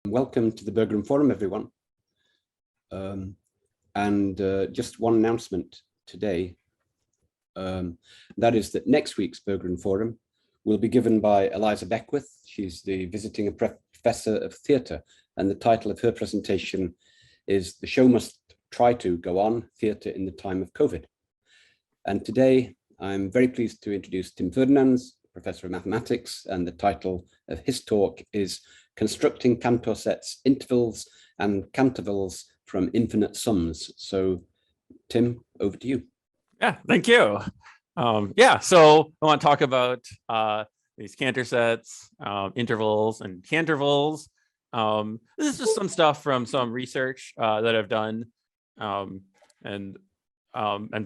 Welcome to the Berggren Forum, everyone. Just one announcement today. That is that next week's Berggren Forum will be given by Eliza Beckwith. She's the visiting professor of theatre, and the title of her presentation is "The Show Must Try to Go On, Theatre in the Time of COVID." And today, I'm very pleased to introduce Tim Ferdinands, Professor of Mathematics, and the title of his talk is Constructing Cantor Sets, Intervals and Cantorvals from Infinite Sums. So, Tim, over to you. Yeah, thank you. So I want to talk about these Cantor sets, intervals, and Cantorvals. This is just some stuff from some research that I've done and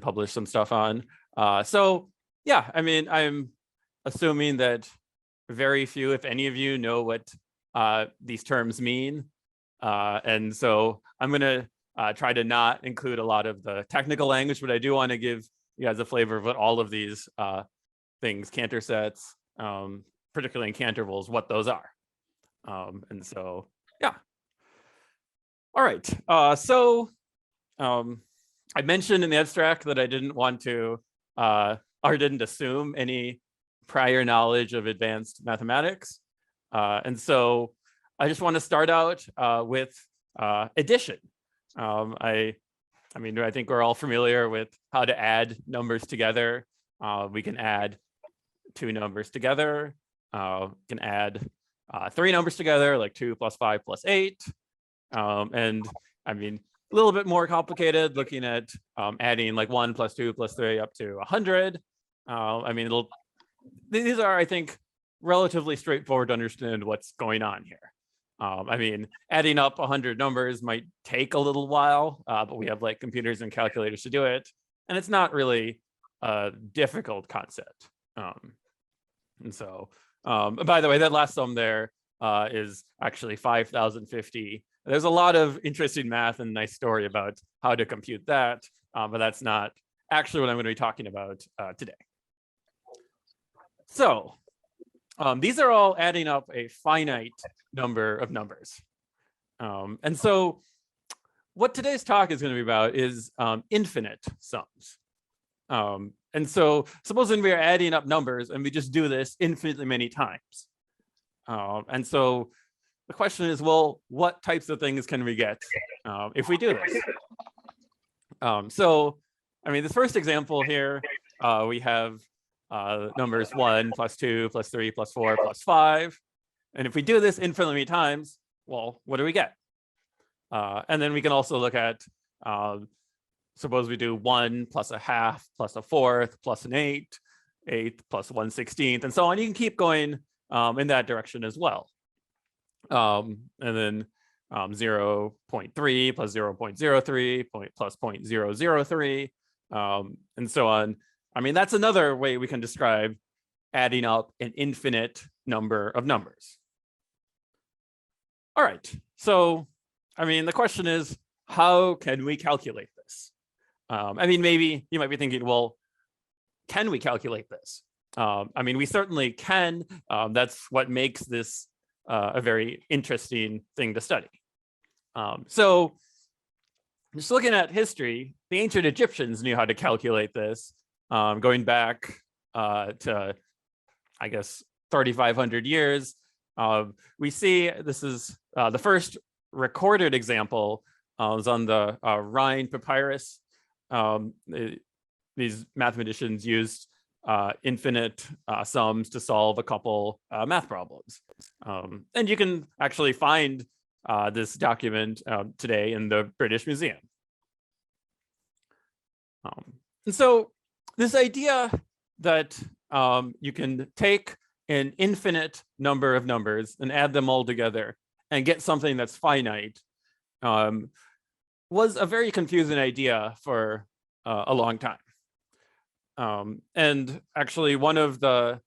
published some stuff on. I'm assuming that very few, if any of you, know what these terms mean. And so I'm going to try to not include a lot of the technical language, but I do want to give you guys a flavor of what all of these things, Cantor sets, particularly in Cantorvals, what those are. All right. I mentioned in the abstract that I didn't want to or didn't assume any prior knowledge of advanced mathematics. And so I just want to start out with addition. I think we're all familiar with how to add numbers together. We can add two numbers together. We can add three numbers together, like 2 + 5 + 8. A little bit more complicated, looking at adding like 1 + 2 + 3 up to 100. These are, I think, relatively straightforward to understand what's going on here. Adding up 100 numbers might take a little while, but we have like computers and calculators to do it. And it's not really a difficult concept. By the way, that last sum there is actually 5,050. There's a lot of interesting math and nice story about how to compute that, but that's not actually what I'm going to be talking about today. So these are all adding up a finite number of numbers. And so what today's talk is going to be about is infinite sums. And so supposing we are adding up numbers and we just do this infinitely many times. And so the question is, well, what types of things can we get if we do this? This first example here, we have numbers 1 + 2 + 3 + 4 + 5. And if we do this infinitely many times, well, what do we get? And then we can also look at, suppose we do 1 + a half + a fourth + an eighth, 8 + 1/16, and so on. You can keep going in that direction as well. And then 0.3 + 0.03 + 0.003, and so on. That's another way we can describe adding up an infinite number of numbers. All right, so the question is, how can we calculate this? Maybe you might be thinking, well, can we calculate this? We certainly can. That's what makes this a very interesting thing to study. So just looking at history, the ancient Egyptians knew how to calculate this, going back to, I guess, 3,500 years. We see this is the first recorded example was on the Rhine papyrus. These mathematicians used infinite sums to solve a couple math problems. And you can actually find this document today in the British Museum. And so this idea that you can take an infinite number of numbers and add them all together and get something that's finite was a very confusing idea for a long time. And actually, one of the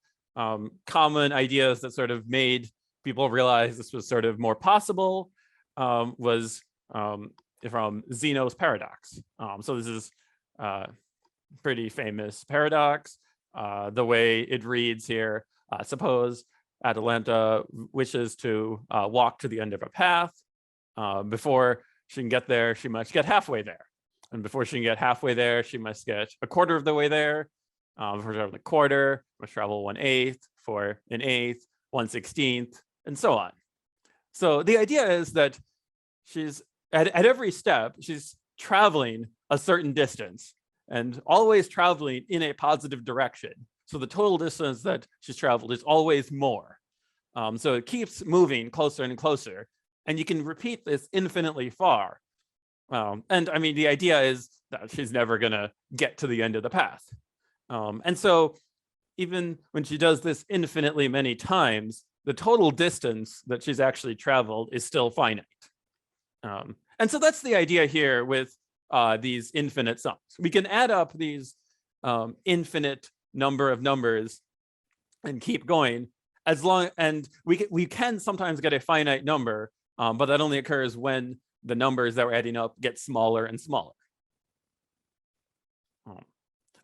common ideas that sort of made people realize this was sort of more possible was from Zenos Paradox. So this is a pretty famous paradox. The way it reads here, suppose Atalanta wishes to walk to the end of a path. Before she can get there, she must get halfway there. And before she can get halfway there, she must get a quarter of the way there. For the quarter, must travel 1/8, for 1/8, 1/16, and so on. So the idea is that she's at every step, she's traveling a certain distance and always traveling in a positive direction. So the total distance that she's traveled is always more. So it keeps moving closer and closer. And you can repeat this infinitely far. And I mean, the idea is that she's never going to get to the end of the path. And so even when she does this infinitely many times, the total distance that she's actually traveled is still finite. And so that's the idea here with these infinite sums. We can add up these infinite number of numbers and keep going as long, and we can sometimes get a finite number, but that only occurs when the numbers that we're adding up get smaller and smaller.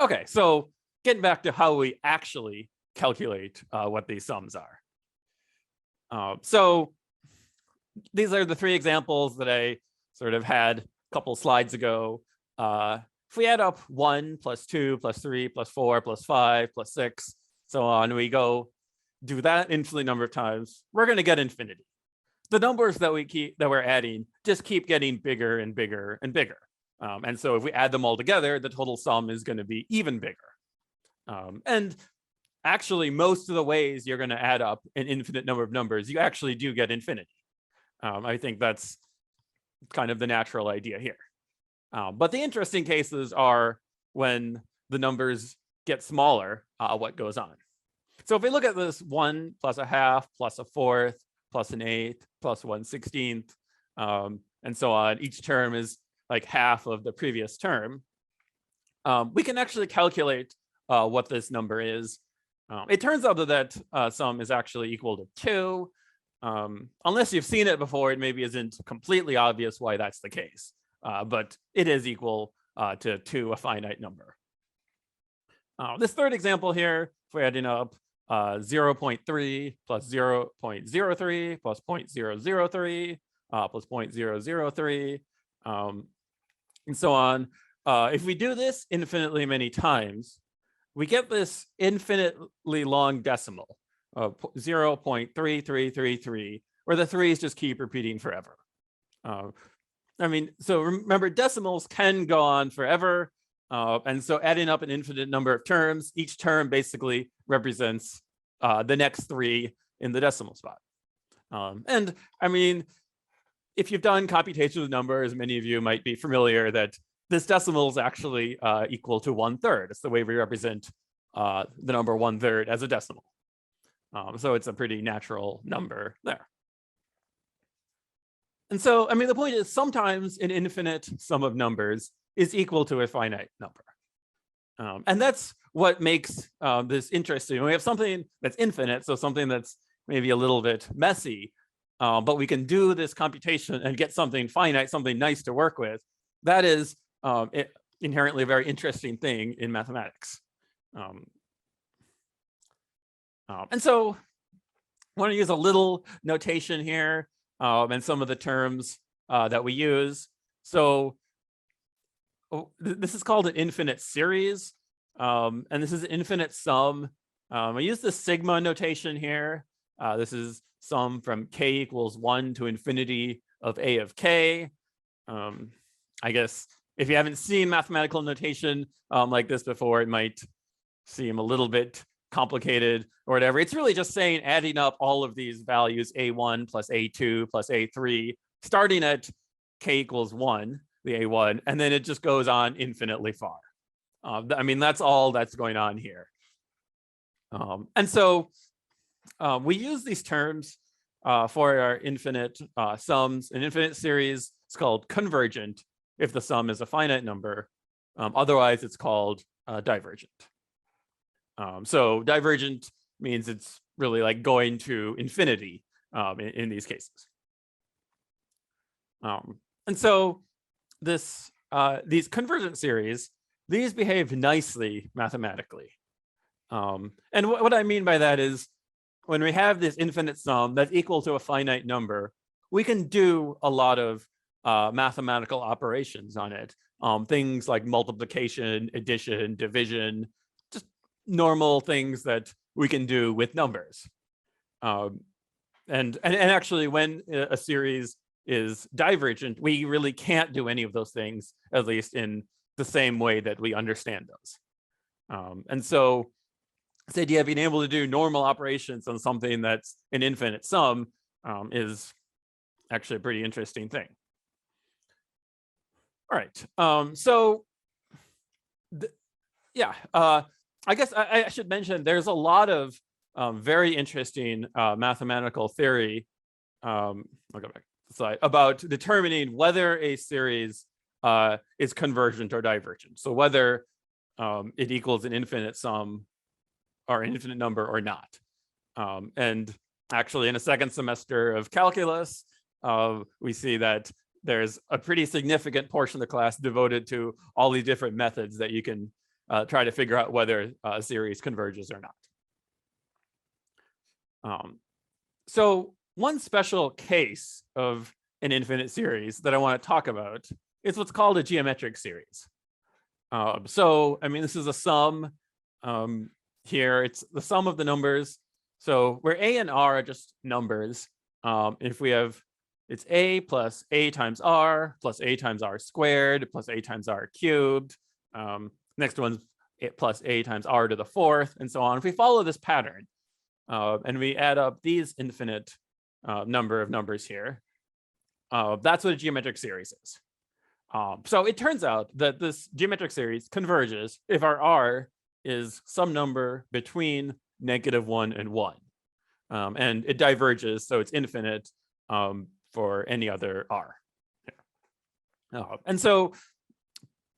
Okay, so getting back to how we actually calculate what these sums are. So these are the three examples that I sort of had a couple slides ago. If we add up 1 plus 2 plus 3 plus 4 plus 5 plus 6, so on, we go do that infinite number of times, we're going to get infinity. The numbers that we're adding just keep getting bigger and bigger and bigger. And so if we add them all together, the total sum is going to be even bigger. And actually, most of the ways you're going to add up an infinite number of numbers, you actually do get infinity. I think that's kind of the natural idea here. But the interesting cases are when the numbers get smaller, what goes on. So if we look at this 1 plus a half plus a fourth plus an eighth plus 1/16, and so on, each term is like half of the previous term, we can actually calculate what this number is. It turns out that sum is actually equal to 2. Unless you've seen it before, it maybe isn't completely obvious why that's the case, but it is equal to 2, a finite number. This third example here, if we're adding up 0.3 plus 0.03 plus 0.003 plus 0.003, and so on. If we do this infinitely many times, we get this infinitely long decimal of 0.3333, where the threes just keep repeating forever. I mean, so remember, decimals can go on forever. And so adding up an infinite number of terms, each term basically represents the next 3 in the decimal spot. And I mean, if you've done computation with numbers, many of you might be familiar that this decimal is actually equal to 1/3. It's the way we represent the number 1/3 as a decimal. So it's a pretty natural number there. And so, I mean, the point is sometimes an infinite sum of numbers is equal to a finite number. And that's what makes this interesting. When we have something that's infinite, so something that's maybe a little bit messy, but we can do this computation and get something finite, something nice to work with. That is inherently a very interesting thing in mathematics. And so I want to use a little notation here and some of the terms that we use. So this is called an infinite series, and this is an infinite sum. I use the sigma notation here. This is sum from k equals 1 to infinity of a of k. I guess if you haven't seen mathematical notation like this before, it might seem a little bit complicated or whatever. It's really just saying adding up all of these values, a1 plus a2 plus a3, starting at k equals 1, the a1, and then it just goes on infinitely far. I mean, that's all that's going on here. And so we use these terms for our infinite sums. An infinite series is called convergent if the sum is a finite number. Otherwise, it's called divergent. So divergent means it's really like going to infinity in these cases. And so these convergent series, these behave nicely mathematically. And what I mean by that is when we have this infinite sum that's equal to a finite number, we can do a lot of mathematical operations on it. Things like multiplication, addition, division, just normal things that we can do with numbers. And actually, when a series is divergent, we really can't do any of those things, at least in the same way that we understand those. And so this idea of being able to do normal operations on something that's an infinite sum is actually a pretty interesting thing. All right, yeah, I guess I should mention there's a lot of very interesting mathematical theory. I'll go back to the slide about determining whether a series is convergent or divergent. So whether it equals an infinite sum or an infinite number or not. And actually, in a second semester of calculus, we see that there's a pretty significant portion of the class devoted to all these different methods that you can try to figure out whether a series converges or not. So one special case of an infinite series that I want to talk about is what's called a geometric series. So, I mean, this is a sum. Here, it's the sum of the numbers. So where a and r are just numbers, if we have, it's a plus a times r plus a times r squared plus a times r cubed. Next one's plus a times r to the fourth, and so on. If we follow this pattern and we add up these infinite number of numbers here, that's what a geometric series is. So it turns out that this geometric series converges if our r is some number between -1 and 1. And it diverges, so it's infinite for any other r. And so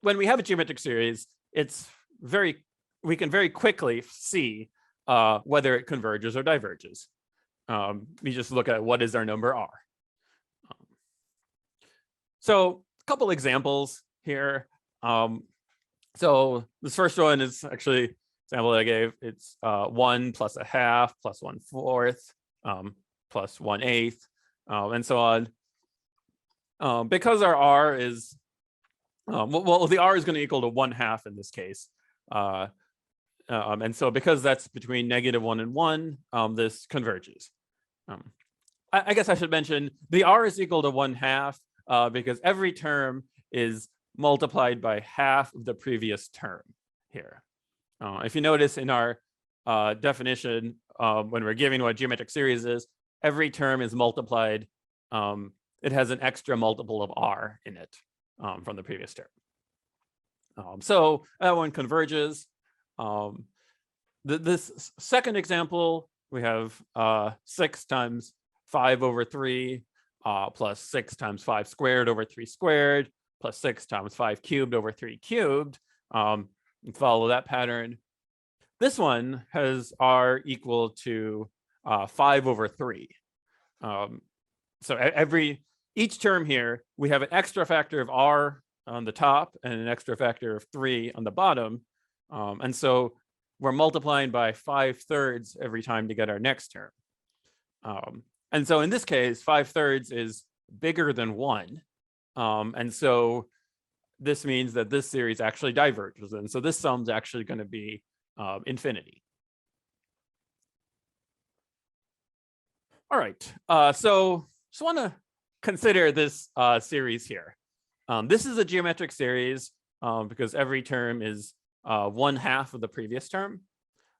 when we have a geometric series, we can very quickly see whether it converges or diverges. We just look at what is our number r. So a couple examples here. So this first one is actually an example that I gave. It's 1 plus a half plus 1/4 plus 1/8 and so on. Because our r is, well, the r is going to equal to 1/2 in this case. And so because that's between -1 and 1, this converges. I guess I should mention the r is equal to 1/2 because every term is multiplied by half of the previous term here. If you notice in our definition, when we're giving what a geometric series is, every term is multiplied. It has an extra multiple of r in it from the previous term. So that one converges. This second example, we have 6 times 5/3 plus 6 times 5 squared over 3 squared plus 6 times 5 cubed over 3 cubed. Follow that pattern. This one has r equal to 5/3. So each term here, we have an extra factor of r on the top and an extra factor of 3 on the bottom. And so we're multiplying by 5/3 every time to get our next term. And so in this case, 5/3 is bigger than 1. And so this means that this series actually diverges. And so this sum's actually going to be infinity. All right, so just want to consider this series here. This is a geometric series because every term is 1/2 of the previous term.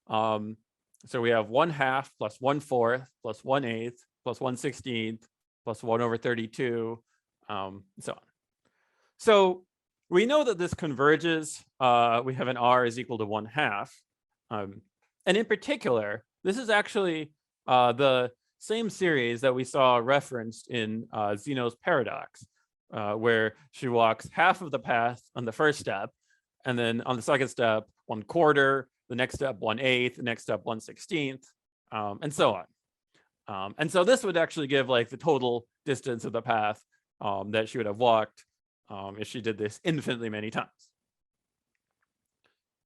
So we have 1/2 plus 1/4 plus 1/8 plus 1/16 plus 1/32, and so on. So we know that this converges. We have an r is equal to 1/2. And in particular, this is actually the same series that we saw referenced in Zenos Paradox, where she walks half of the path on the first step, and then on the second step, 1/4, the next step, 1/8, the next step, 1/16, and so on. And so this would actually give like the total distance of the path that she would have walked if she did this infinitely many times.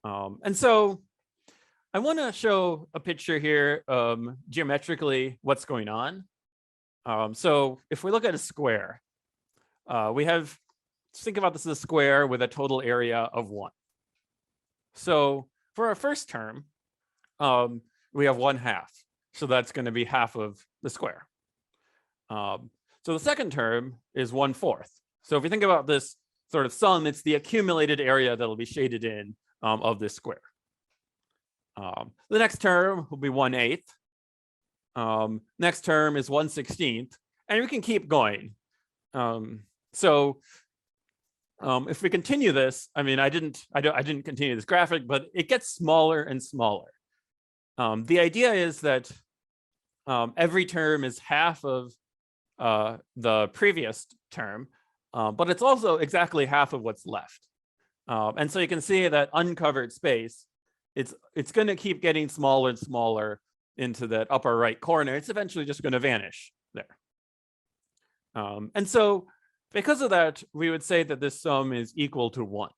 And so, I want to show a picture here geometrically what's going on. So if we look at a square, we have, think about this as a square with a total area of 1. So for our first term, we have 1/2. So that's going to be half of the square. So the second term is 1/4. So if you think about this sort of sum, it's the accumulated area that'll be shaded in of this square. The next term will be 1/8. Next term is 1/16, and we can keep going. So if we continue this, I mean, I didn't continue this graphic, but it gets smaller and smaller. The idea is that every term is half of the previous term, but it's also exactly half of what's left. And so you can see that uncovered space, it's going to keep getting smaller and smaller into that upper right corner. It's eventually just going to vanish there. And so because of that, we would say that this sum is equal to 1.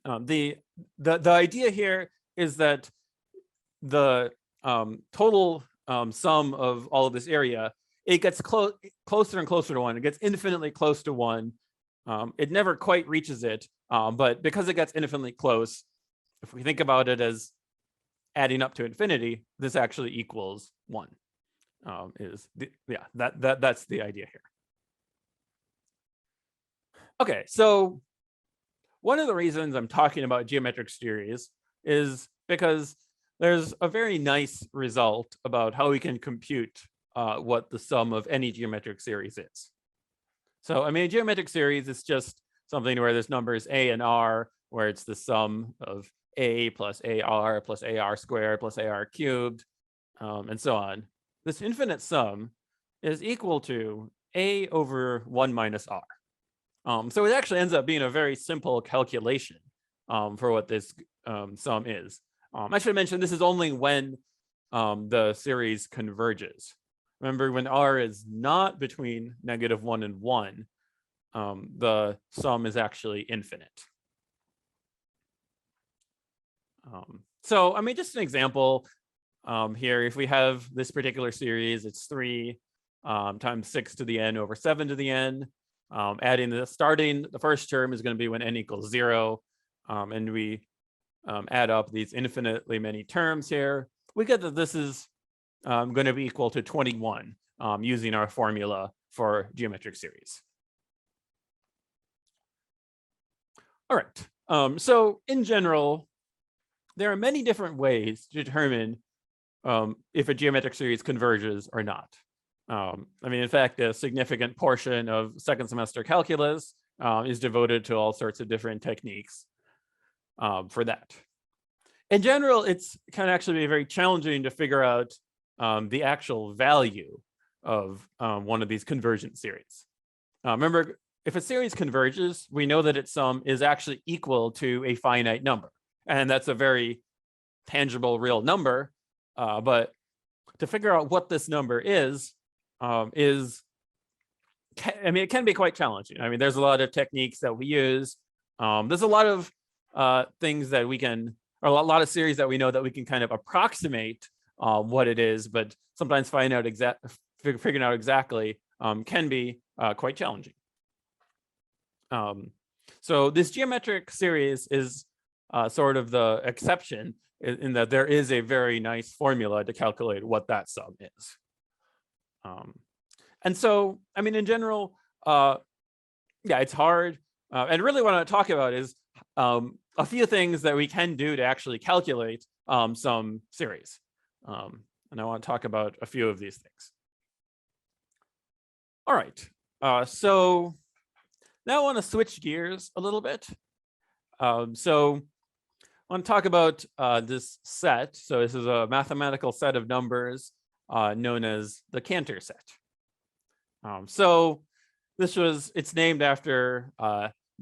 The idea here is that the total sum of all of this area, it gets closer and closer to 1. It gets infinitely close to 1. It never quite reaches it, but because it gets infinitely close, if we think about it as adding up to infinity, this actually equals 1. That's the idea here. Okay, so one of the reasons I'm talking about geometric series is because there's a very nice result about how we can compute what the sum of any geometric series is. So, I mean, a geometric series is just something where there's numbers a and r, where it's the sum of a plus ar squared plus ar cubed, and so on. This infinite sum is equal to a over 1 minus r. So it actually ends up being a very simple calculation for what this sum is. I should mention this is only when the series converges. Remember, when r is not between -1 and 1, the sum is actually infinite. So, I mean, just an example here, if we have this particular series, it's 3 times 6 to the n over 7 to the n. Adding the first term is going to be when n equals 0, and we add up these infinitely many terms here. We get that this is going to be equal to 21 using our formula for geometric series. All right. So in general, there are many different ways to determine if a geometric series converges or not. I mean, in fact, a significant portion of second semester calculus is devoted to all sorts of different techniques for that. In general, it's can actually be very challenging to figure out the actual value of one of these convergent series. Remember, if a series converges, we know that its sum is actually equal to a finite number. And that's a very tangible, real number. But to figure out what this number is, I mean, it can be quite challenging. I mean, there's a lot of techniques that we use. There's a lot of things that we can, or a lot of series that we know that we can kind of approximate what it is, but sometimes figuring out exactly can be quite challenging. So this geometric series is sort of the exception in that there is a very nice formula to calculate what that sum is. And so, I mean, in general, yeah, it's hard. And really what I want to talk about is a few things that we can do to actually calculate some series. And I want to talk about a few of these things. All right, so now I want to switch gears a little bit. So I want to talk about this set. So this is a mathematical set of numbers known as the Cantor set. So it's named after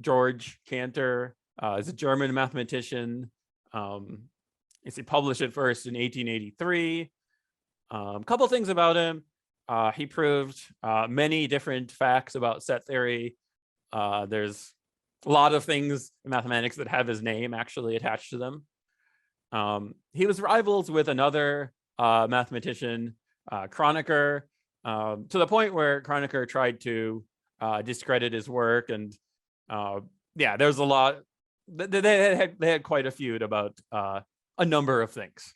George Cantor. He's a German mathematician. He published it first in 1883. A couple things about him. He proved many different facts about set theory. There's a lot of things in mathematics that have his name actually attached to them. He was rivals with another mathematician, Kronecker, to the point where Kronecker tried to discredit his work. And yeah, there's a lot. They had quite a feud about a number of things.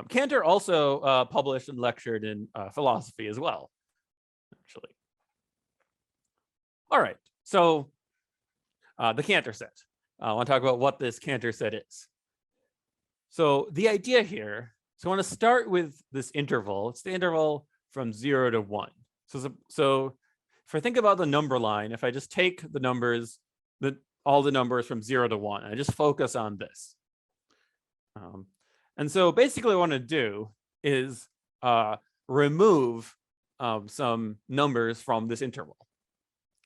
Cantor also published and lectured in philosophy as well, actually. All right, so the Cantor set. I want to talk about what this Cantor set is. So the idea here, so I want to start with this interval. It's the interval from 0 to 1. So if I think about the number line, if I just take the numbers, all the numbers from 0 to 1, I just focus on this. And so basically what I want to do is remove some numbers from this interval.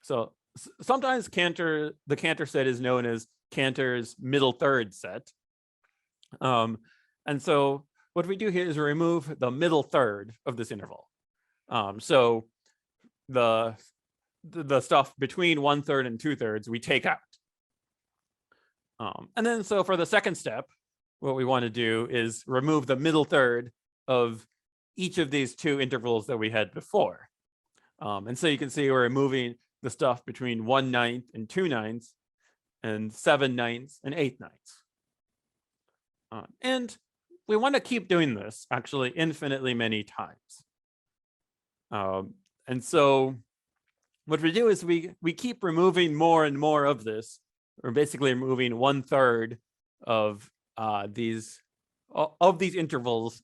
So sometimes the Cantor set is known as Cantor's middle third set. And so what we do here is remove the middle third of this interval. So the stuff between 1/3 and 2/3 we take out. And then so for the second step, what we want to do is remove the middle third of each of these two intervals that we had before. And so you can see we're removing the stuff between 1/9 and 2/9 and 7/9 and 8/9. And we want to keep doing this actually infinitely many times. And so what we do is we keep removing more and more of this. We're basically removing 1/3 of these intervals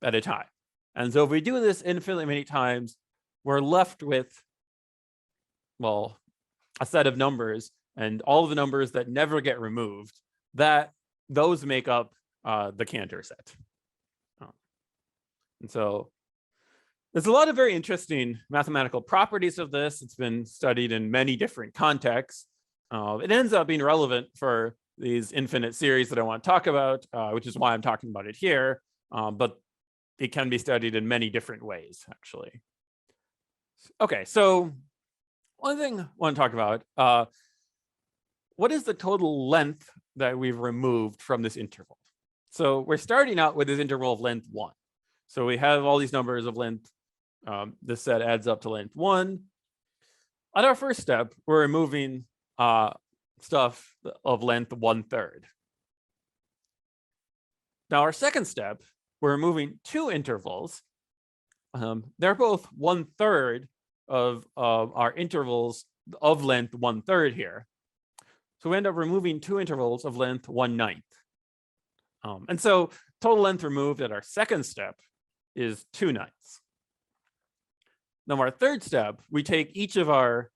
at a time. And so if we do this infinitely many times, we're left with, well, a set of numbers, and all the numbers that never get removed, those make up the Cantor set. And so there's a lot of very interesting mathematical properties of this. It's been studied in many different contexts. It ends up being relevant for these infinite series that I want to talk about, which is why I'm talking about it here. But it can be studied in many different ways, actually. Okay, so one thing I want to talk about, what is the total length that we've removed from this interval? So we're starting out with this interval of length 1. So we have all these numbers of length. This set adds up to length 1. At our first step, we're removing stuff of length 1/3. Now our second step, we're removing two intervals. They're both 1/3 of our intervals of length 1/3 here. So we end up removing two intervals of length 1/9. And so total length removed at our second step is 2/9. Now our third step, we take each of our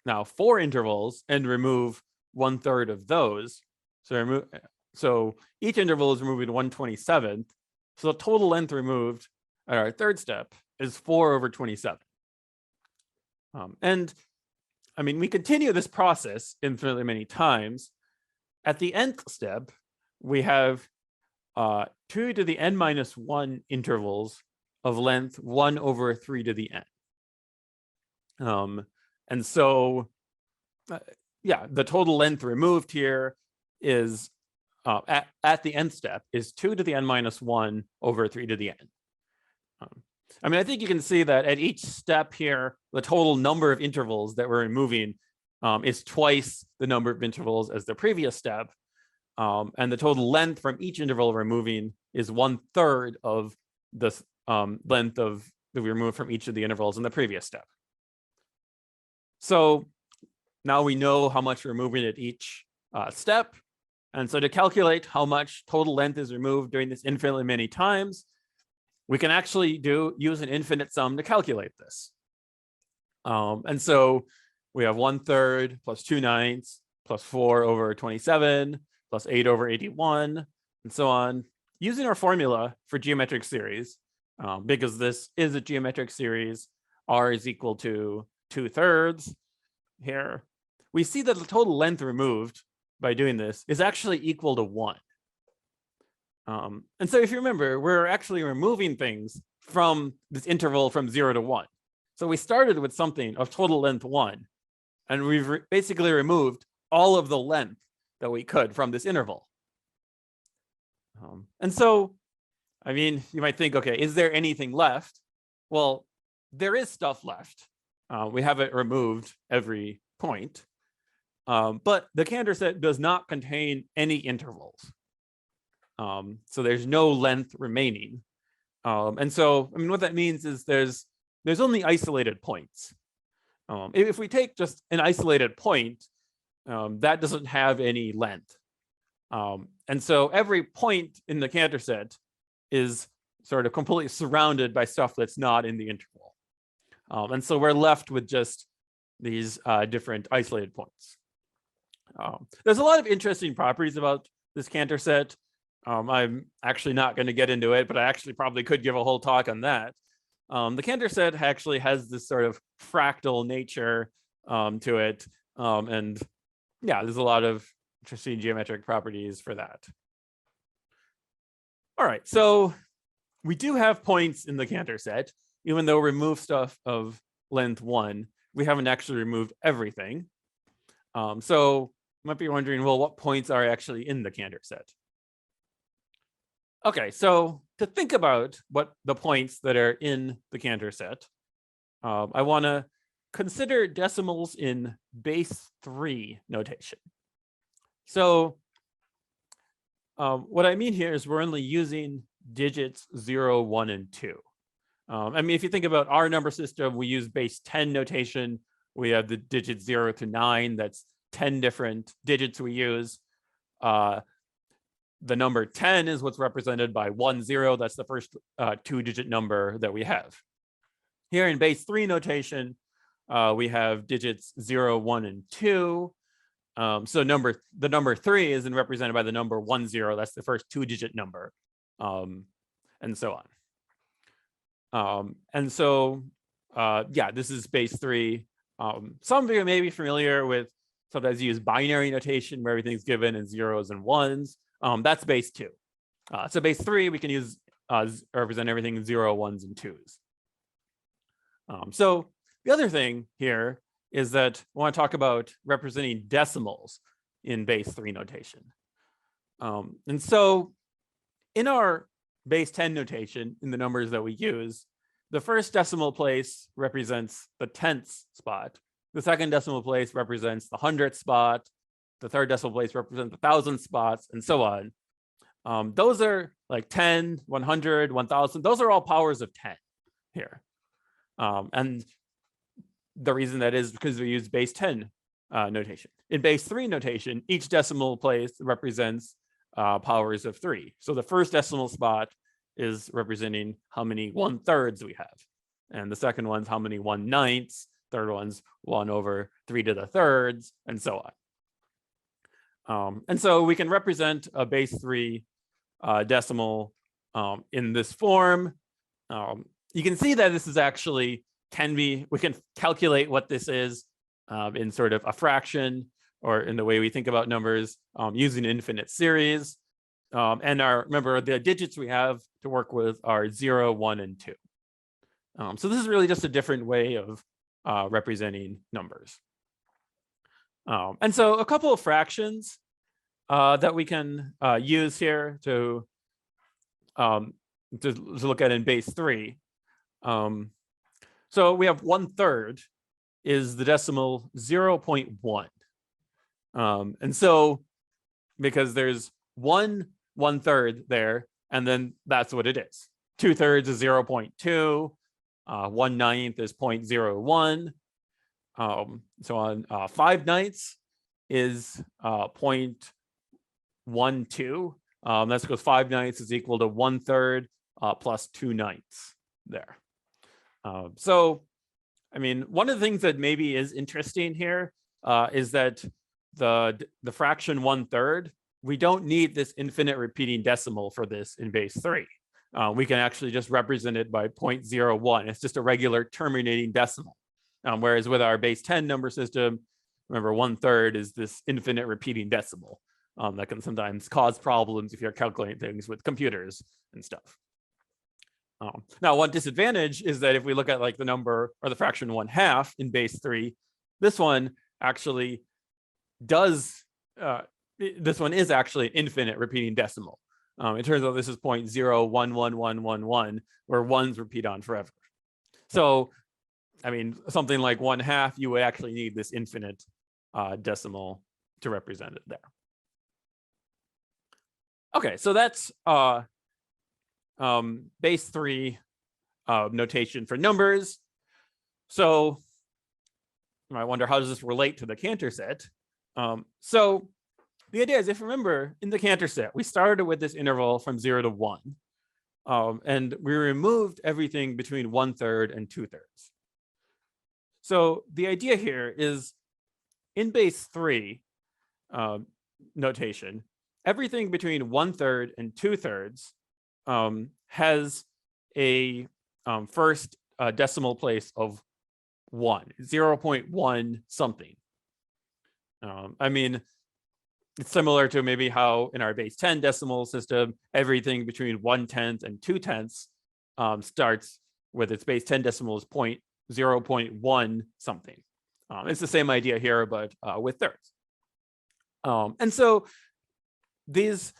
now 4 intervals and remove 1/3 of those. So each interval is removing 1/27. So the total length removed at our third step is 4/27. And I mean, we continue this process infinitely many times. At the nth step, we have 2 to the n-1 intervals of length 1/3 to the n. And so, yeah, the total length removed here is at the nth step is 2 to the n-1 over 3 to the n. I mean, I think you can see that at each step here, the total number of intervals that we're removing is twice the number of intervals as the previous step. And the total length from each interval we're removing is 1/3 of the length that we removed from each of the intervals in the previous step. So now we know how much we're removing at each step. And so to calculate how much total length is removed during this infinitely many times, we can actually use an infinite sum to calculate this. And so we have 1/3 plus 2/9 plus 4/27 plus 8/81 and so on, using our formula for geometric series. Because this is a geometric series, r is equal to 2/3 here. We see that the total length removed by doing this is actually equal to 1. And so if you remember, we're actually removing things from this interval from 0 to 1. So we started with something of total length 1. and we've basically removed all of the length that we could from this interval. And so, I mean, you might think, okay, is there anything left? Well, there is stuff left. We haven't removed every point, but the Cantor set does not contain any intervals. So there's no length remaining. And so, I mean, what that means is there's only isolated points. If we take just an isolated point, that doesn't have any length. And so every point in the Cantor set is sort of completely surrounded by stuff that's not in the interval. And so we're left with just these different isolated points. There's a lot of interesting properties about this Cantor set. I'm actually not going to get into it, but I actually probably could give a whole talk on that. The Cantor set actually has this sort of fractal nature to it. And yeah, there's a lot of interesting geometric properties for that. All right, so we do have points in the Cantor set, even though we remove stuff of length 1, we haven't actually removed everything. So you might be wondering, well, what points are actually in the Cantor set? Okay, so to think about what the points that are in the Cantor set, I want to consider decimals in base 3 notation. So what I mean here is we're only using digits 0, 1, and 2. I mean, if you think about our number system, we use base 10 notation. We have the digits 0 to 9. That's 10 different digits we use. The number 10 is what's represented by 1, 0. That's the first 2-digit number that we have. Here in base 3 notation, we have digits 0, 1, and 2. So the number 3 is represented by the number 1, 0. That's the first 2-digit number, and so on. And so, yeah, this is base 3. Some of you may be familiar with sometimes you use binary notation where everything's given in 0s and 1s. That's base 2. So base 3, we can use represent everything in 0, 1s, and 2s. So the other thing here is that I want to talk about representing decimals in base 3 notation. And so in our base 10 notation, in the numbers that we use, the first decimal place represents the 10th spot. The second decimal place represents the 100th spot. The third decimal place represents the 1,000th spots, and so on. Those are like 10, 100, 1,000. Those are all powers of 10 here. And the reason that is because we use base 10 notation. In base 3 notation, each decimal place represents powers of 3. So the first decimal spot is representing how many 1/3 we have. And the second one's how many 1/9. Third one's 1 over 3 to the thirds, and so on. And so we can represent a base 3 decimal in this form. You can see that this is actually we can calculate what this is in sort of a fraction or in the way we think about numbers using infinite series. And remember, the digits we have to work with are 0, 1, and 2. So this is really just a different way of representing numbers. And so a couple of fractions that we can use here to look at in base 3. So we have 1/3 is the decimal 0.1. And so because there's 1/3 there, and then that's what it is. 2/3 is 0.2. 1/9 is 0.01. So on 5/9 is 0.12. That's because 5/9 is equal to 1/3 plus 2/9 there. So, I mean, one of the things that maybe is interesting here is that the fraction 1/3, we don't need this infinite repeating decimal for this in base 3. We can actually just represent it by 0.01. It's just a regular terminating decimal. Whereas with our base 10 number system, remember 1/3 is this infinite repeating decimal that can sometimes cause problems if you're calculating things with computers and stuff. Now, one disadvantage is that if we look at like the number or the fraction 1/2 in base 3, this one actually does, this one is actually an infinite repeating decimal. It turns out this is 0.011111, where ones repeat on forever. So, I mean, something like 1/2, you would actually need this infinite decimal to represent it there. Okay, so that's base 3 notation for numbers. So I wonder, how does this relate to the Cantor set? So the idea is, if you remember, in the Cantor set, we started with this interval from 0 to 1. And we removed everything between 1/3 and 2/3. So the idea here is, in base 3 notation, everything between 1/3 and 2/3 has a first decimal place of 1, 0.1 something. I mean, it's similar to maybe how in our base 10 decimal system, everything between 1/10 and 2/10 starts with its base 10 decimals 0.1 something. It's the same idea here, but with thirds. And so these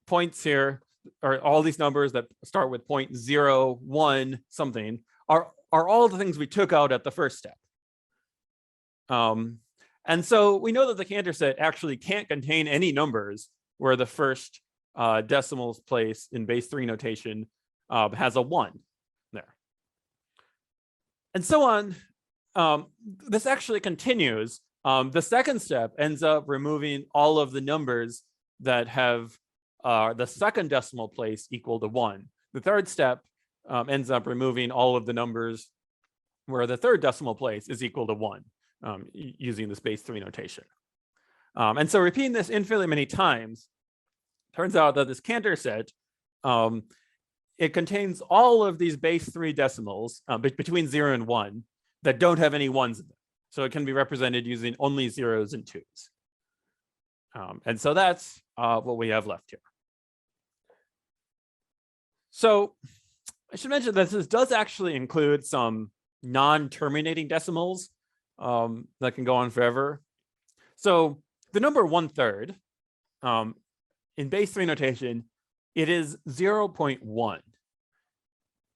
points here, or all these numbers that start with 0.01 something, are all the things we took out at the first step. And so we know that the Cantor set actually can't contain any numbers where the first decimal place in base 3 notation has a 1 there. And so on. This actually continues. The second step ends up removing all of the numbers that have the second decimal place equal to 1. The third step ends up removing all of the numbers where the third decimal place is equal to 1, using this base 3 notation. And so repeating this infinitely many times, turns out that this Cantor set, it contains all of these base 3 decimals between 0 and 1 that don't have any 1s in them. So it can be represented using only 0s and 2s. And so that's what we have left here. So I should mention that this does actually include some non-terminating decimals that can go on forever. So the number 1/3 in base 3 notation, it is 0.1.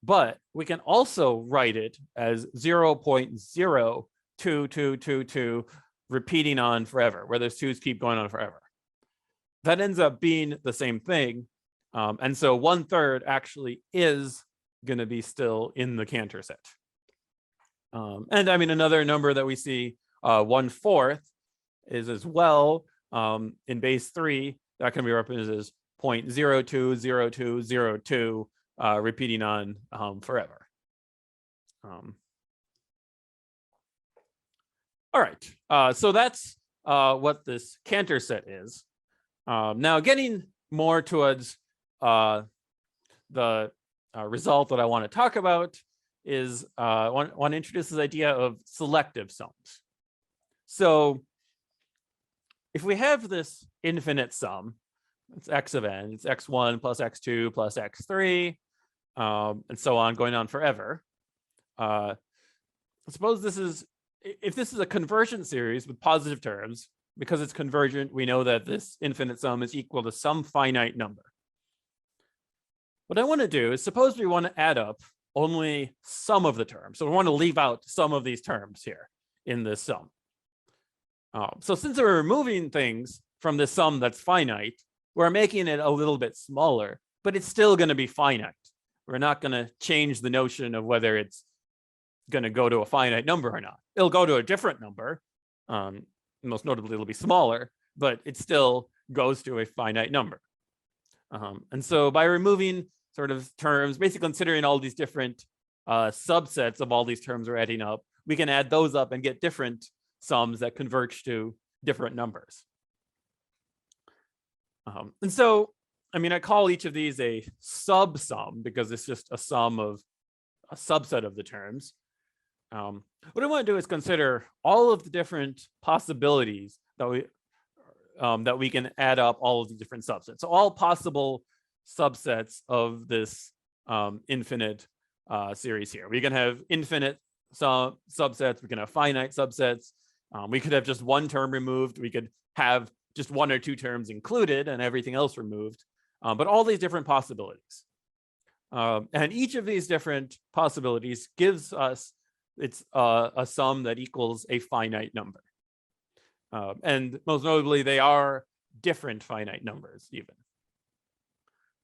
But we can also write it as 0.02222 repeating on forever, where those 2's keep going on forever. That ends up being the same thing. And so 1/3 actually is going to be still in the Cantor set. And I mean, another number that we see, 1/4, is as well in base 3, that can be represented as 0.020202 repeating on forever. All right, so that's what this Cantor set is. Now, getting more towards the result that I want to talk about is I want to introduce this idea of selective sums. So if we have this infinite sum, it's x of n, it's x1 plus x2 plus x3, and so on, going on forever. Suppose this is, if this is a convergent series with positive terms, because it's convergent, we know that this infinite sum is equal to some finite number. What I want to do is, suppose we want to add up only some of the terms. So we want to leave out some of these terms here in this sum. So since we're removing things from this sum that's finite, we're making it a little bit smaller, but it's still going to be finite. We're not going to change the notion of whether it's going to go to a finite number or not. It'll go to a different number. Most notably, it'll be smaller, but it still goes to a finite number. And so by removing sort of terms, basically considering all these different subsets of all these terms we're adding up, we can add those up and get different sums that converge to different numbers. And so, I mean, I call each of these a subsum because it's just a sum of a subset of the terms. What I want to do is consider all of the different possibilities that we can add up all of the different subsets. So all possible subsets of this infinite series here. We can have infinite subsets, we can have finite subsets, We could have just one term removed. We could have just one or two terms included and everything else removed, but all these different possibilities. And each of these different possibilities gives us a sum that equals a finite number. And most notably, they are different finite numbers even.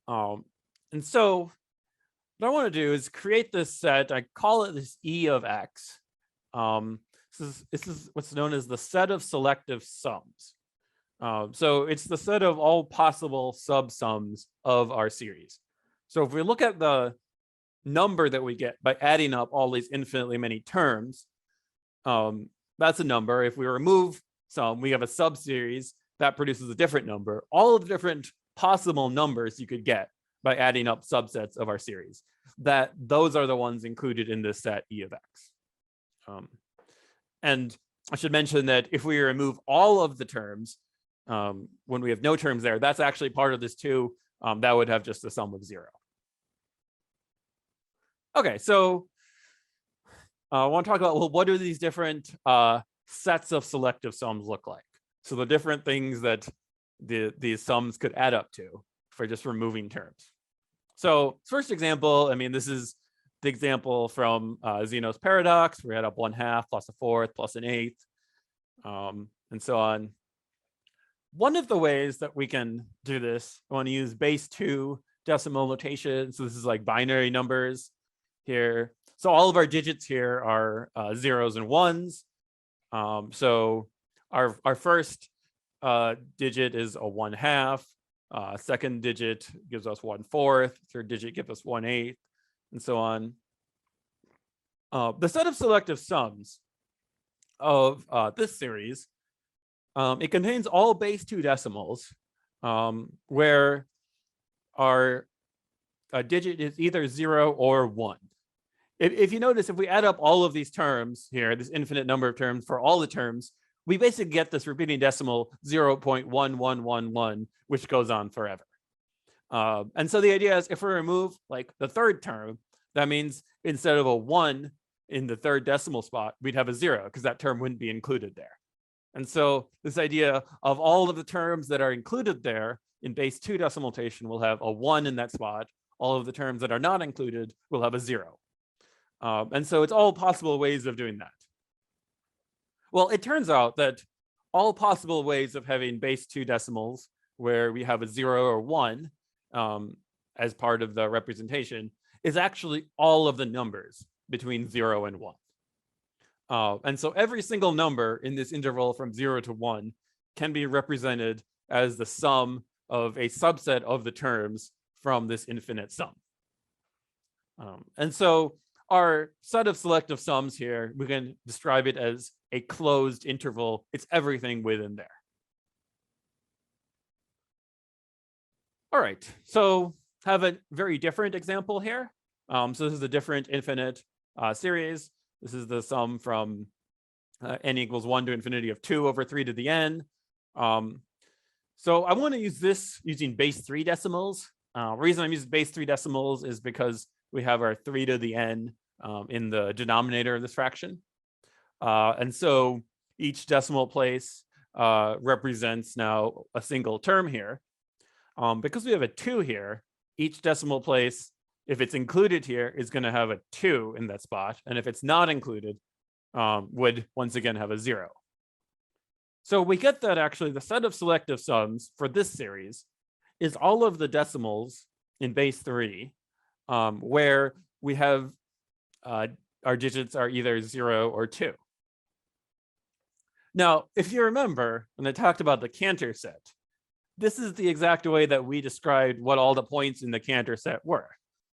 And so what I want to do is create this set. I call it this E of X. This is what's known as the set of selective sums. So it's the set of all possible subsums of our series. So if we look at the number that we get by adding up all these infinitely many terms, that's a number. If we remove some, we have a subseries that produces a different number. All of the different possible numbers you could get by adding up subsets of our series, those are the ones included in this set E of X. And I should mention that if we remove all of the terms, when we have no terms there, that's actually part of this too. That would have just a sum of 0. Okay, so I want to talk about, well, what do these different sets of selective sums look like? So the different things that these sums could add up to for just removing terms. So first example, I mean, this is the example from Zenos Paradox. We add up 1/2 plus a 4th plus an 8th, and so on. One of the ways that we can do this, I want to use base 2 decimal notation. So this is like binary numbers here. So all of our digits here are 0s and 1s. So our first digit is a 1/2. Second digit gives us 1/4. Third digit gives us 1/8, and so on. The set of selective sums of this series, it contains all base 2 decimals, where our digit is either 0 or 1. If you notice, if we add up all of these terms here, this infinite number of terms for all the terms, we basically get this repeating decimal 0.1111, which goes on forever. And so the idea is if we remove like the third term, that means instead of a 1 in the third decimal spot, we'd have a 0 because that term wouldn't be included there. And so this idea of all of the terms that are included there in base 2 decimal notation will have a 1 in that spot. All of the terms that are not included will have a 0. And so it's all possible ways of doing that. Well, it turns out that all possible ways of having base 2 decimals where we have a 0 or 1 as part of the representation is actually all of the numbers between 0 and 1. And so every single number in this interval from 0 to 1 can be represented as the sum of a subset of the terms from this infinite sum. And so our set of selective sums here, we can describe it as a closed interval. It's everything within there. All right, so have a very different example here. So this is a different infinite series. This is the sum from n equals 1 to infinity of 2 over 3 to the n. So I want to use this using base 3 decimals. Reason I'm using base 3 decimals is because we have our 3 to the n in the denominator of this fraction. And so each decimal place represents now a single term here. Because we have a 2 here, each decimal place, if it's included here, is going to have a 2 in that spot. And if it's not included, would once again have a 0. So we get that actually the set of selective sums for this series is all of the decimals in base 3 where we have our digits are either 0 or 2. Now, if you remember, when I talked about the Cantor set, this is the exact way that we described what all the points in the Cantor set were.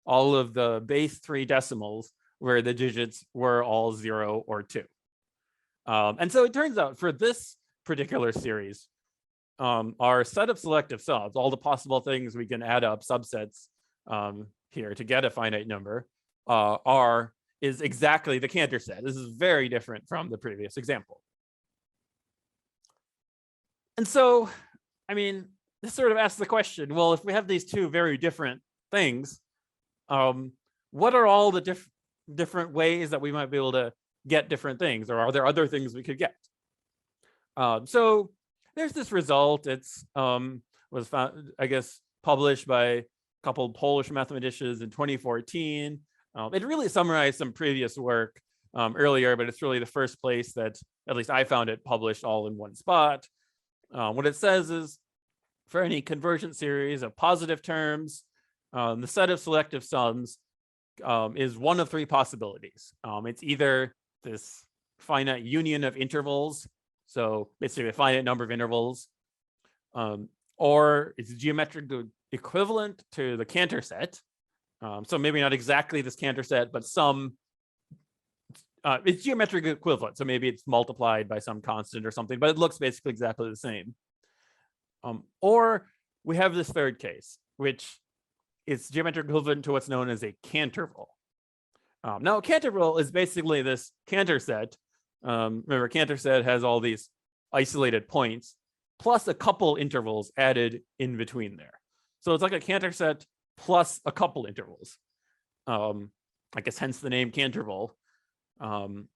All of the base 3 decimals where the digits were all 0 or 2. And so it turns out for this particular series, our set of selective sums, all the possible things we can add up subsets here to get a finite number, is exactly the Cantor set. This is very different from the previous example. And so, I mean, this sort of asks the question, well, if we have these two very different things, what are all the different ways that we might be able to get different things? Or are there other things we could get? So there's this result. It's was found, I guess, published by a couple of Polish mathematicians in 2014. It really summarized some previous work earlier, but it's really the first place that at least I found it published all in one spot. What it says is, for any convergent series of positive terms, the set of selective sums is one of three possibilities. It's either this finite union of intervals, so basically a finite number of intervals, or it's geometric equivalent to the Cantor set. So maybe not exactly this Cantor set, but some, it's geometric equivalent. So maybe it's multiplied by some constant or something, but it looks basically exactly the same. Or we have this third case, which is geometric equivalent to what's known as a Cantorval. Now, a Cantorval is basically this Cantor set. Remember, Cantor set has all these isolated points, plus a couple intervals added in between there. So it's like a Cantor set plus a couple intervals. I guess hence the name Cantorval. And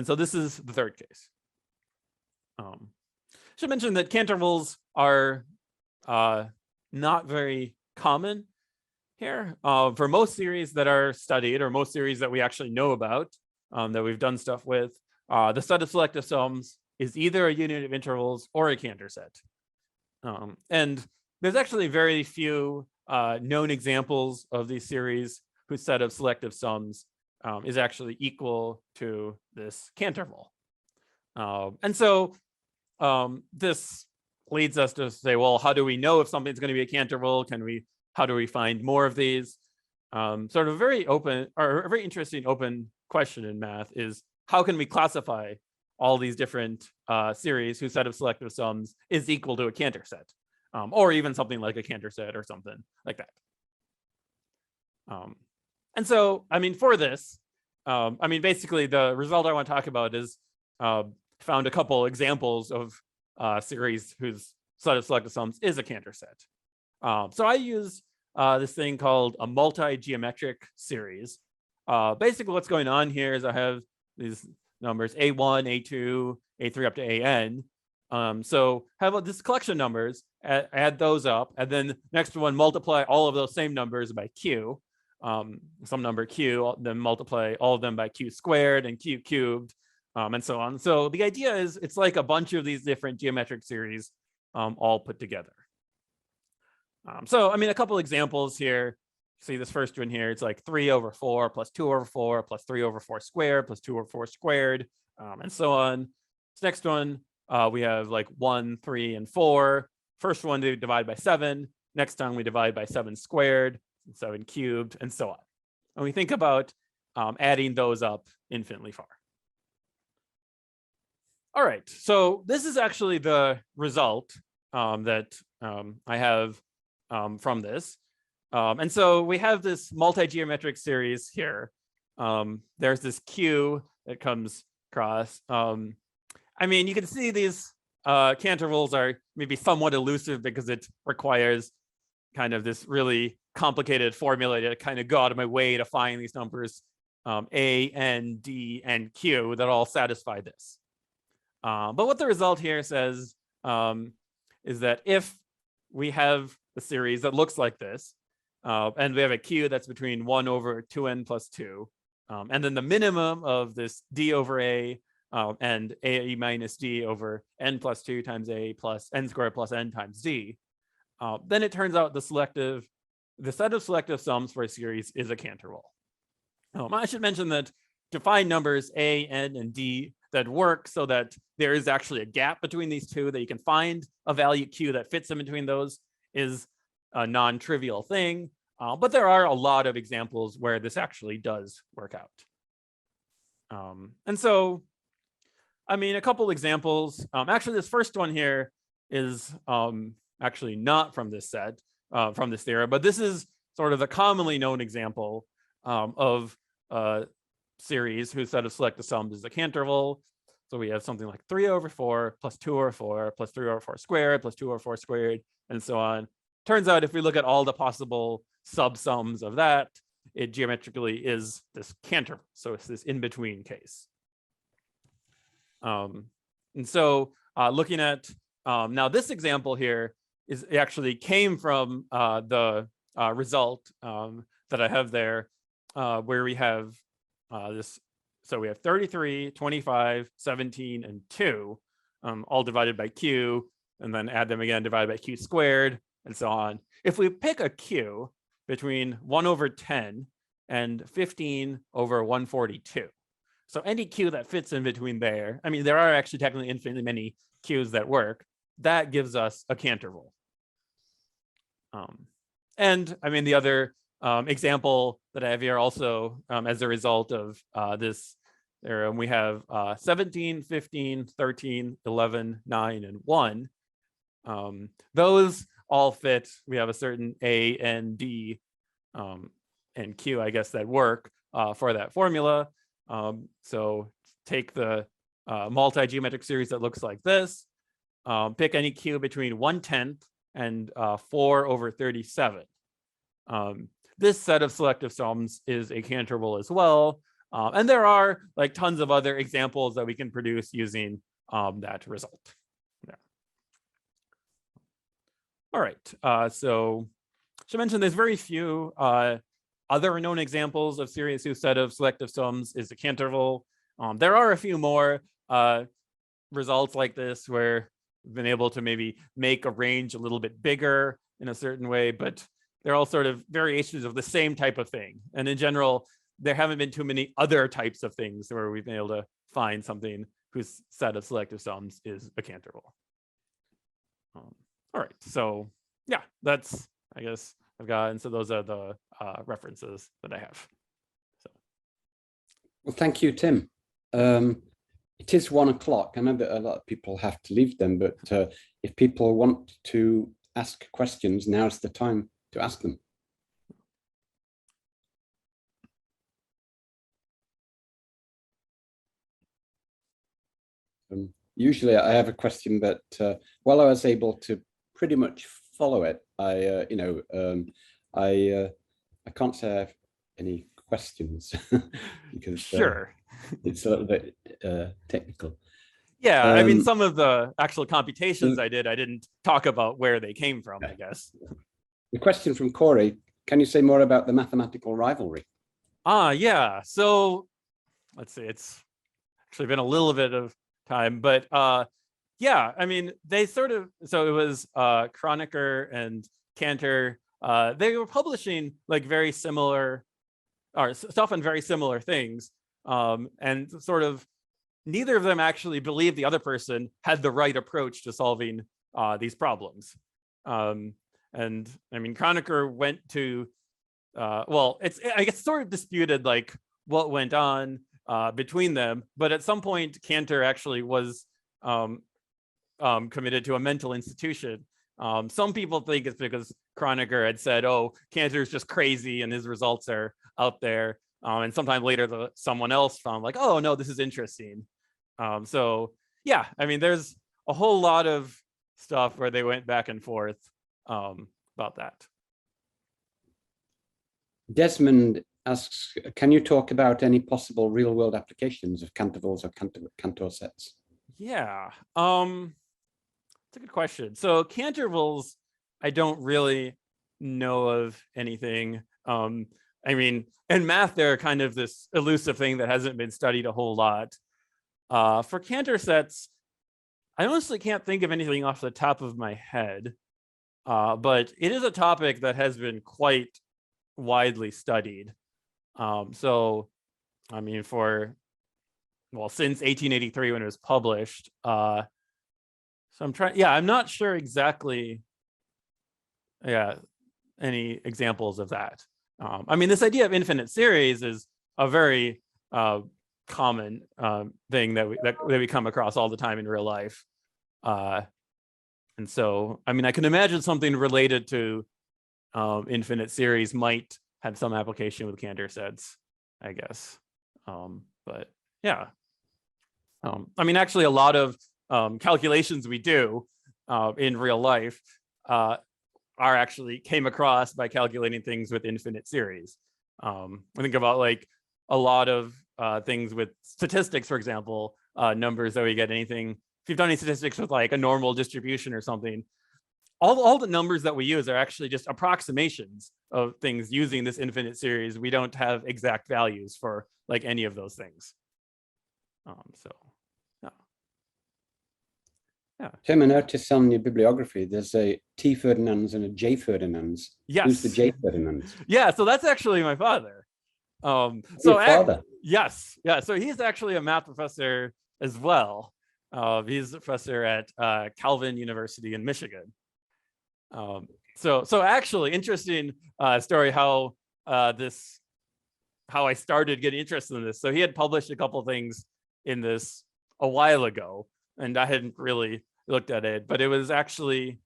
so this is the third case. Should mention that Cantorvals are not very common here. For most series that are studied, or most series that we actually know about, that we've done stuff with, the set of selective sums is either a union of intervals or a Cantor set. And there's actually very few known examples of these series whose set of selective sums is actually equal to this Cantorval. And so this leads us to say, well, how do we know if something's going to be a Cantorval? How do we find more of these? Sort of a very open, or a very interesting open question in math is, how can we classify all these different series whose set of selective sums is equal to a Cantor set, or even something like a Cantor set or something like that. And so, I mean, for this, I mean, basically the result I want to talk about is found a couple examples of series whose set of selective sums is a Cantor set. So I use this thing called a multi-geometric series. Basically what's going on here is I have these numbers A1, A2, A3 up to AN. So have this collection of numbers, add those up, and then next one multiply all of those same numbers by Q, some number Q, then multiply all of them by Q squared and Q cubed, and so on. So the idea is it's like a bunch of these different geometric series all put together. So, I mean, a couple examples here. See this first one here, it's like 3/4 plus 2/4 plus 3/4 squared plus 2/4 squared, and so on. This next one, we have like 1, 3, and 4. First one we divide by 7. Next time we divide by 7 squared, 7 cubed, and so on. And we think about adding those up infinitely far. All right, so this is actually the result that I have from this. And so we have this multi-geometric series here. There's this Q that comes across. I mean, you can see these Cantorvals are maybe somewhat elusive because it requires kind of this really complicated formula to kind of go out of my way to find these numbers A, N, D, and Q that all satisfy this. But what the result here says is that if we have a series that looks like this, and we have a Q that's between 1/2n plus 2, and then the minimum of this D over A and A minus D over n plus 2 times A plus n squared plus n times D, then it turns out the set of selective sums for a series is a Cantorval. I should mention that to find numbers A, N, and D that work so that there is actually a gap between these two, that you can find a value Q that fits in between those, is a non-trivial thing. But there are a lot of examples where this actually does work out. And so, I mean, a couple examples. Actually, this first one here is actually not from this set, from this theorem, but this is sort of a commonly known example of a series whose set of selective sums is a Cantorval. So we have something like 3/4 plus 2/4 plus 3/4 squared plus 2/4 squared, and so on. Turns out if we look at all the possible subsums of that, it geometrically is this Cantorval. So it's this in-between case. And so looking at now this example here actually came from the result that I have there, where we have this. So we have 33, 25, 17, and 2, all divided by q, and then add them again, divided by q squared, and so on. If we pick a q between 1 over 10 and 15 over 142, so any q that fits in between there, I mean, there are actually technically infinitely many q's that work, that gives us a Cantorval. And I mean, the other example that I have here also, as a result of this, there we have 17, 15, 13, 11, 9, and 1. Those all fit. We have a certain A and D and Q, I guess, that work for that formula. So take the multi-geometric series that looks like this. Pick any Q between 1/10 and 4 over 37. This set of selective sums is a Cantorval as well. And there are like tons of other examples that we can produce using that result. Yeah. All right, so I mentioned there's very few other known examples of series whose set of selective sums is a Cantorval. There are a few more results like this where we've been able to maybe make a range a little bit bigger in a certain way, but they're all sort of variations of the same type of thing. And in general, there haven't been too many other types of things where we've been able to find something whose set of selective sums is a Cantorval. All right, so yeah, that's, I guess, I've got, and so those are the references that I have. So. Well, thank you, Tim. It is 1 o'clock. I know that a lot of people have to leave them, but if people want to ask questions, now's the time to ask them. Usually I have a question, but while I was able to pretty much follow it, I can't say I have any questions because sure, it's a little bit technical. Yeah, I mean, some of the actual computations I didn't talk about where they came from, I guess. The question from Corey, can you say more about the mathematical rivalry? Yeah, so let's see, it's actually been a little bit of time, but yeah, I mean, they sort of, so it was Kronecker and Cantor, they were publishing like very similar, or stuff on very similar things, and sort of neither of them actually believed the other person had the right approach to solving these problems. And I mean, Kronecker went to, well, I guess sort of disputed like what went on between them, but at some point Cantor actually was committed to a mental institution. Some people think it's because Kronecker had said, oh, Cantor's just crazy and his results are out there. And sometime later, someone else found like, oh, no, this is interesting. So yeah, I mean, there's a whole lot of stuff where they went back and forth about that. Desmond asks, can you talk about any possible real-world applications of Cantorvals or Cantor sets? Yeah, it's a good question. So Cantorvals, I don't really know of anything. I mean, in math, they're kind of this elusive thing that hasn't been studied a whole lot. For Cantor sets, I honestly can't think of anything off the top of my head, but it is a topic that has been quite widely studied. So, I mean, well, since 1883 when it was published. So I'm trying, yeah, I'm not sure exactly, any examples of that. I mean, this idea of infinite series is a very common thing that we come across all the time in real life. And so, I mean, I can imagine something related to infinite series might have some application with Cantor sets, I guess. But yeah, I mean, actually, a lot of calculations we do in real life are actually came across by calculating things with infinite series. I think about like a lot of things with statistics, for example, numbers that we get anything you've done any statistics with like a normal distribution or something, all the numbers that we use are actually just approximations of things using this infinite series. We don't have exact values for like any of those things. So yeah. Yeah. Tim, I noticed on your bibliography, there's a T Ferdinands and a J Ferdinands. Yes. Who's the J Ferdinands? Yeah, so that's actually my father. Your father? Yes, yeah. So he's actually a math professor as well. He's a professor at Calvin University in Michigan. So actually, interesting story how I started getting interested in this. So he had published a couple things in this a while ago, and I hadn't really looked at it, but it was actually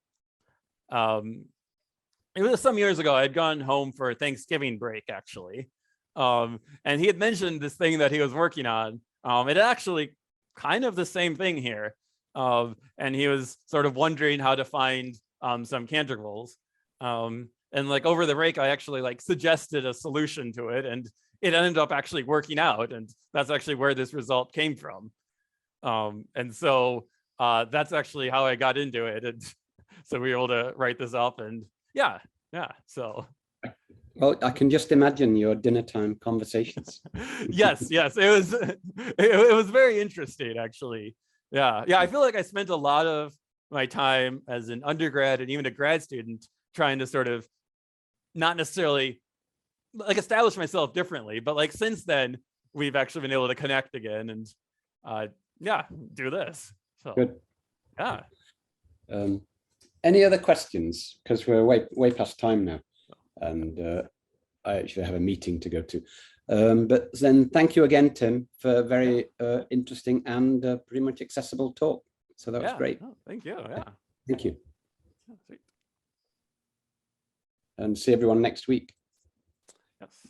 it was some years ago. I had gone home for Thanksgiving break actually, and he had mentioned this thing that he was working on. It actually kind of the same thing here, and he was sort of wondering how to find some Cantorvals. And like over the break, I actually like suggested a solution to it, and it ended up actually working out, and that's actually where this result came from. And so that's actually how I got into it, and so we were able to write this up, and yeah. So. Well, I can just imagine your dinner time conversations. yes, it was very interesting actually. Yeah. I feel like I spent a lot of my time as an undergrad and even a grad student trying to sort of not necessarily like establish myself differently, but like since then we've actually been able to connect again and do this. So good. Yeah. Any other questions? Because we're way past time now, and I actually have a meeting to go to. But then thank you again, Tim, for a very interesting and pretty much accessible talk. So that was great. Oh, thank you. Yeah. Thank you. Sweet. And see everyone next week. Yes.